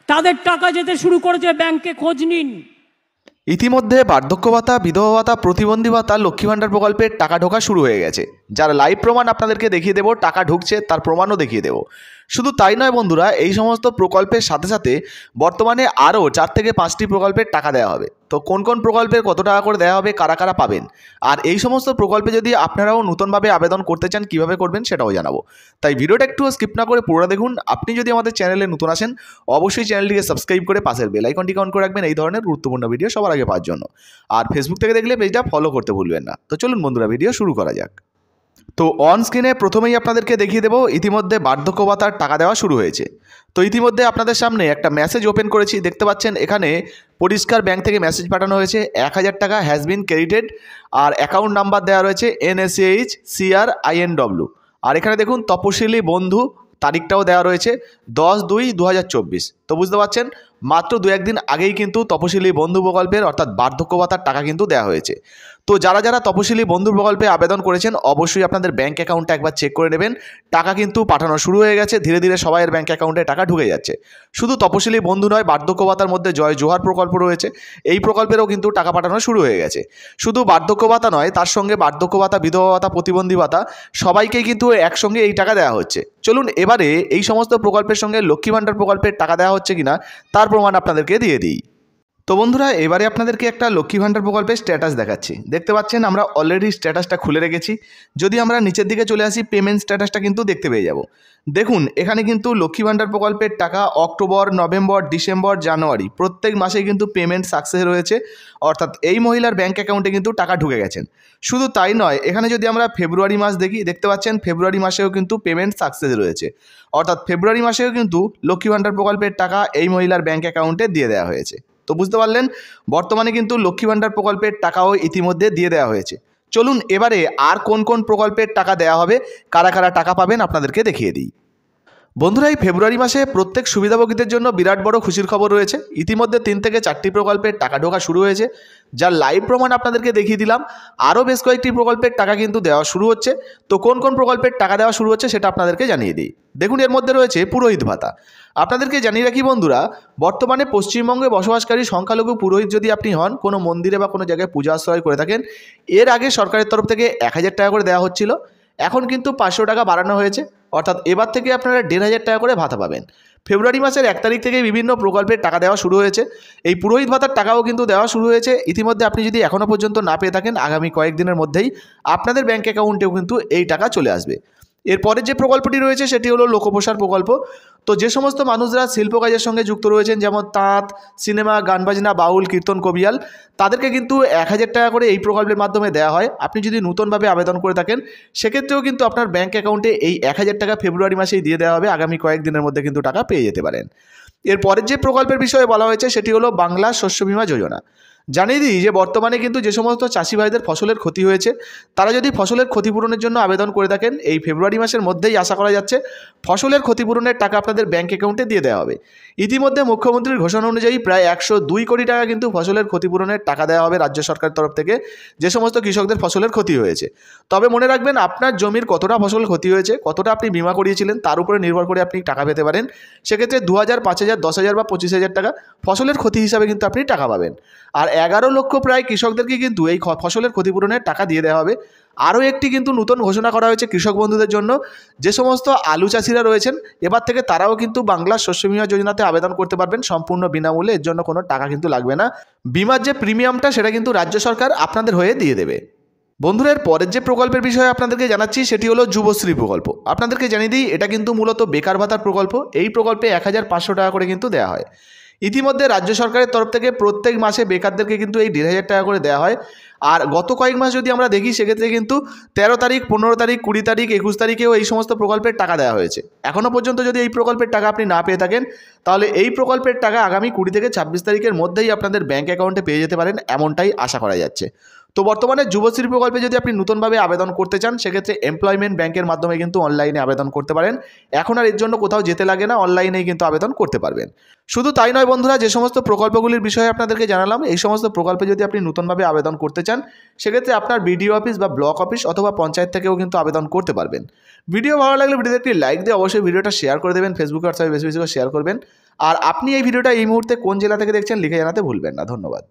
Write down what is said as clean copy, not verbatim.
তাদের টাকা যেতে শুরু করেছে, ব্যাংকে খোঁজ নিন। ইতিমধ্যে বার্ধক্য ভাতা, বিধবা ভাতা, প্রতিবন্ধী ভাতা, লক্ষ্মী ভাণ্ডার প্রকল্পের টাকা ঢোকা শুরু হয়ে গেছে। যার লাইভ প্রমাণ আপনাদেরকে দেখিয়ে দেবো, টাকা ঢুকছে তার প্রমাণও দেখিয়ে দেবো। শুধু তাই নয় বন্ধুরা, এই সমস্ত প্রকল্পের সাথে সাথে বর্তমানে আরও 4 থেকে 5টি প্রকল্পের টাকা দেওয়া হবে। তো কোন কোন প্রকল্পের কত টাকা করে দেওয়া হবে, কারা কারা পাবেন, আর এই সমস্ত প্রকল্পে যদি আপনারাও নতুনভাবে আবেদন করতে চান কীভাবে করবেন সেটাও জানাবো। তাই ভিডিওটা একটু স্কিপ না করে পুরো দেখুন। আপনি যদি আমাদের চ্যানেলে নতুন আসেন অবশ্যই চ্যানেলটিকে সাবস্ক্রাইব করে পাশের বেল আইকনটিকে অন করে রাখবেন এই ধরনের গুরুত্বপূর্ণ ভিডিও সবার আগে পাওয়ার জন্য। আর ফেসবুক থেকে দেখলে পেজটা ফলো করতে ভুলবেন না। তো চলুন বন্ধুরা, ভিডিও শুরু করা যাক। তো অন স্ক্রিনে প্রথমেই আপনাদেরকে দেখিয়ে দেবো, ইতিমধ্যে বার্ধক্য ভাতার টাকা দেওয়া শুরু হয়েছে। তো ইতিমধ্যে আপনাদের সামনে একটা মেসেজ ওপেন করেছি, দেখতে পাচ্ছেন এখানে পরিষ্কার ব্যাংক থেকে মেসেজ পাঠানো হয়েছে, 1000 টাকা হ্যাজ বিন ক্রেডিটেড, আর অ্যাকাউন্ট নাম্বার দেওয়া রয়েছে NSCHCRINW। আর এখানে দেখুন তপশিলি বন্ধু, তারিখটাও দেওয়া রয়েছে 10/2/2024। তো বুঝতে পারছেন মাত্র 2-1 দিন আগেই কিন্তু তপশিলি বন্ধু প্রকল্পের অর্থাৎ বার্ধক্য ভাতার টাকা কিন্তু দেওয়া হয়েছে। তো যারা যারা তপশিলি বন্ধু প্রকল্পে আবেদন করেছেন অবশ্যই আপনাদের ব্যাঙ্ক অ্যাকাউন্টটা একবার চেক করে নেবেন। টাকা কিন্তু পাঠানো শুরু হয়ে গেছে, ধীরে ধীরে সবাইয়ের ব্যাঙ্ক অ্যাকাউন্টে টাকা ঢুকে যাচ্ছে। শুধু তপশিলি বন্ধু নয়, বার্ধক্য ভাতার মধ্যে জয় জোহার প্রকল্প রয়েছে, এই প্রকল্পেরও কিন্তু টাকা পাঠানো শুরু হয়ে গেছে। শুধু বার্ধক্য ভাতা নয়, তার সঙ্গে বার্ধক্য ভাতা, বিধবা ভাতা, প্রতিবন্ধী ভাতা সবাইকেই কিন্তু একসঙ্গে এই টাকা দেওয়া হচ্ছে। চলুন এবারে এই সমস্ত প্রকল্পের সঙ্গে লক্ষ্মী ভাণ্ডার প্রকল্পের টাকা দেওয়া হচ্ছে কিনা তার প্রমাণ আপনাদেরকে দিয়ে দিই। তো বন্ধুরা, এবারে আপনাদেরকে একটা লক্ষ্মী ভাণ্ডার প্রকল্পের স্ট্যাটাস দেখাচ্ছি। দেখতে পাচ্ছেন আমরা অলরেডি স্ট্যাটাসটা খুলে রেখেছি। যদি আমরা নিচের দিকে চলে আসি, পেমেন্ট স্ট্যাটাসটা কিন্তু দেখতে পেয়ে যাব। দেখুন এখানে কিন্তু লক্ষ্মী ভাণ্ডার প্রকল্পের টাকা অক্টোবর, নভেম্বর, ডিসেম্বর, জানুয়ারি প্রত্যেক মাসে কিন্তু পেমেন্ট সাকসেস রয়েছে, অর্থাৎ এই মহিলার ব্যাঙ্ক অ্যাকাউন্টে কিন্তু টাকা ঢুকে গেছেন। শুধু তাই নয়, এখানে যদি আমরা ফেব্রুয়ারি মাস দেখি, দেখতে পাচ্ছেন ফেব্রুয়ারি মাসেও কিন্তু পেমেন্ট সাকসেস রয়েছে, অর্থাৎ ফেব্রুয়ারি মাসেও কিন্তু লক্ষ্মী ভাণ্ডার প্রকল্পের টাকা এই মহিলার ব্যাঙ্ক অ্যাকাউন্টে দিয়ে দেওয়া হয়েছে। তো বুঝতে পারলেন বর্তমানে কিন্তু লক্ষ্মী ভাণ্ডার প্রকল্পের টাকাও ইতিমধ্যে দিয়ে দেওয়া হয়েছে। চলুন এবারে আর কোন কোন প্রকল্পের টাকা দেওয়া হবে, কারা কারা টাকা পাবেন আপনাদেরকে দেখিয়ে দিই। বন্ধুরা, এই ফেব্রুয়ারি মাসে প্রত্যেক সুবিধাভোগীদের জন্য বিরাট বড় খুশির খবর রয়েছে। ইতিমধ্যে 3 থেকে 4টি প্রকল্পের টাকা ঢোকা শুরু হয়েছে, যার লাইভ প্রমাণ আপনাদেরকে দেখিয়ে দিলাম। আরও বেশ কয়েকটি প্রকল্পের টাকা কিন্তু দেওয়া শুরু হচ্ছে। তো কোন কোন প্রকল্পের টাকা দেওয়া শুরু হচ্ছে সেটা আপনাদেরকে জানিয়ে দিই। দেখুন এর মধ্যে রয়েছে পুরোহিত ভাতা। আপনাদেরকে জানিয়ে রাখি বন্ধুরা, বর্তমানে পশ্চিমবঙ্গে বসবাসকারী সংখ্যালঘু পুরোহিত যদি আপনি হন, কোনো মন্দিরে বা কোনো জায়গায় পূজা আশ্রয় করে থাকেন, এর আগে সরকারের তরফ থেকে 1000 টাকা করে দেওয়া হচ্ছিল, এখন কিন্তু 500 টাকা বাড়ানো হয়েছে, অর্থাৎ এবার থেকে আপনারা 1500 টাকা করে ভাতা পাবেন। ফেব্রুয়ারি মাসের 1 তারিখ থেকে বিভিন্ন প্রকল্পের টাকা দেওয়া শুরু হয়েছে। এই পুরোহিত ভাতার টাকাও কিন্তু দেওয়া শুরু হয়েছে। ইতিমধ্যে আপনি যদি এখনও পর্যন্ত না পেয়ে থাকেন, আগামী কয়েকদিনের মধ্যেই আপনাদের ব্যাঙ্ক অ্যাকাউন্টেও কিন্তু এই টাকা চলে আসবে। এরপরে যে প্রকল্পটি রয়েছে সেটি হলো লোকপ্রসার প্রকল্প। তো যে সমস্ত মানুষরা শিল্প কাজের সঙ্গে যুক্ত রয়েছেন, যেমন তাঁত, সিনেমা, গান বাজনা, বাউল, কীর্তন, কবিয়াল, তাদেরকে কিন্তু 1000 টাকা করে এই প্রকল্পের মাধ্যমে দেওয়া হয়। আপনি যদি নতুনভাবে আবেদন করে থাকেন সেক্ষেত্রেও কিন্তু আপনার ব্যাঙ্ক অ্যাকাউন্টে এই 1000 টাকা ফেব্রুয়ারি মাসেই দিয়ে দেওয়া হবে। আগামী কয়েকদিনের মধ্যে কিন্তু টাকা পেয়ে যেতে পারেন। এরপরের যে প্রকল্পের বিষয়ে বলা হয়েছে সেটি হলো বাংলা শস্য বীমা যোজনা। জানিয়ে দিই যে বর্তমানে কিন্তু যে সমস্ত চাষি ভাইদের ফসলের ক্ষতি হয়েছে, তারা যদি ফসলের ক্ষতিপূরণের জন্য আবেদন করে থাকেন, এই ফেব্রুয়ারি মাসের মধ্যেই আশা করা যাচ্ছে ফসলের ক্ষতিপূরণের টাকা আপনাদের ব্যাঙ্ক অ্যাকাউন্টে দিয়ে দেওয়া হবে। ইতিমধ্যে মুখ্যমন্ত্রীর ঘোষণা অনুযায়ী প্রায় 102 কোটি টাকা কিন্তু ফসলের ক্ষতিপূরণের টাকা দেওয়া হবে রাজ্য সরকারের তরফ থেকে, যে সমস্ত কৃষকদের ফসলের ক্ষতি হয়েছে। তবে মনে রাখবেন, আপনার জমির কতটা ফসল ক্ষতি হয়েছে, কতটা আপনি বিমা করিয়েছিলেন, তার উপরে নির্ভর করে আপনি টাকা পেতে পারেন। সেক্ষেত্রে 2000, 5000, 10,000 বা 25,000 টাকা ফসলের ক্ষতি হিসাবে কিন্তু আপনি টাকা পাবেন। আর 11 লক্ষ প্রায় কৃষকদেরকে কিন্তু এই ফসলের ক্ষতিপূরণের টাকা দিয়ে দেওয়া হবে। আরও একটি কিন্তু নতুন ঘোষণা করা হয়েছে কৃষক বন্ধুদের জন্য। যে সমস্ত আলু চাষিরা রয়েছেন, এবার থেকে তারাও কিন্তু বাংলা শস্য বীমা যোজনাতে আবেদন করতে পারবেন সম্পূর্ণ বিনামূল্যে। এর জন্য কোনো টাকা কিন্তু লাগবে না। বিমার যে প্রিমিয়ামটা সেটা কিন্তু রাজ্য সরকার আপনাদের হয়ে দিয়ে দেবে। বন্ধুরা, এর পরের যে প্রকল্পের বিষয়ে আপনাদেরকে জানাচ্ছি সেটি হলো যুবশ্রী প্রকল্প। আপনাদেরকে জানিয়ে দিই, এটা কিন্তু মূলত বেকার ভাতার প্রকল্প। এই প্রকল্পে 1500 টাকা করে কিন্তু দেওয়া হয়। ইতিমধ্যে রাজ্য সরকারের তরফ থেকে প্রত্যেক মাসে বেকারদেরকে কিন্তু এই 1500 টাকা করে দেওয়া হয়। আর গত কয়েক মাস যদি আমরা দেখি সেক্ষেত্রে কিন্তু 13 তারিখ, 15 তারিখ, 20 তারিখ, 21 তারিখেও এই সমস্ত প্রকল্পের টাকা দেওয়া হয়েছে। এখনও পর্যন্ত যদি এই প্রকল্পের টাকা আপনি না পেয়ে থাকেন, তাহলে এই প্রকল্পের টাকা আগামী 20 থেকে 26 তারিখের মধ্যেই আপনাদের ব্যাঙ্ক অ্যাকাউন্টে পেয়ে যেতে পারেন, এমনটাই আশা করা যাচ্ছে। তো বর্তমানে যুবশ্রী প্রকল্পে যদি আপনি নতুনভাবে আবেদন করতে চান সেক্ষেত্রে এমপ্লয়মেন্ট ব্যাংকের মাধ্যমে কিন্তু অনলাইনে আবেদন করতে পারেন। এখন আর এর জন্য কোথাও যেতে লাগে না, অনলাইনেই কিন্তু আবেদন করতে পারবেন। শুধু তাই নয় বন্ধুরা, যে সমস্ত প্রকল্পগুলির বিষয়ে আপনাদেরকে জানালাম, এই সমস্ত প্রকল্পে যদি আপনি নতুনভাবে আবেদন করতে চান সেক্ষেত্রে আপনার বিডিও অফিস বা ব্লক অফিস অথবা পঞ্চায়েত থেকেও কিন্তু আবেদন করতে পারবেন। ভিডিও ভালো লাগলে ভিডিওতে একটি লাইক দিয়ে অবশ্যই ভিডিওটা শেয়ার করে দেবেন, ফেসবুকে হোয়াটসঅ্যাপে বেশি বেশি করে শেয়ার করবেন। আর আপনি এই ভিডিওটা এই মুহূর্তে কোন জেলা থেকে দেখছেন লিখে জানাতে ভুলবেন না। ধন্যবাদ।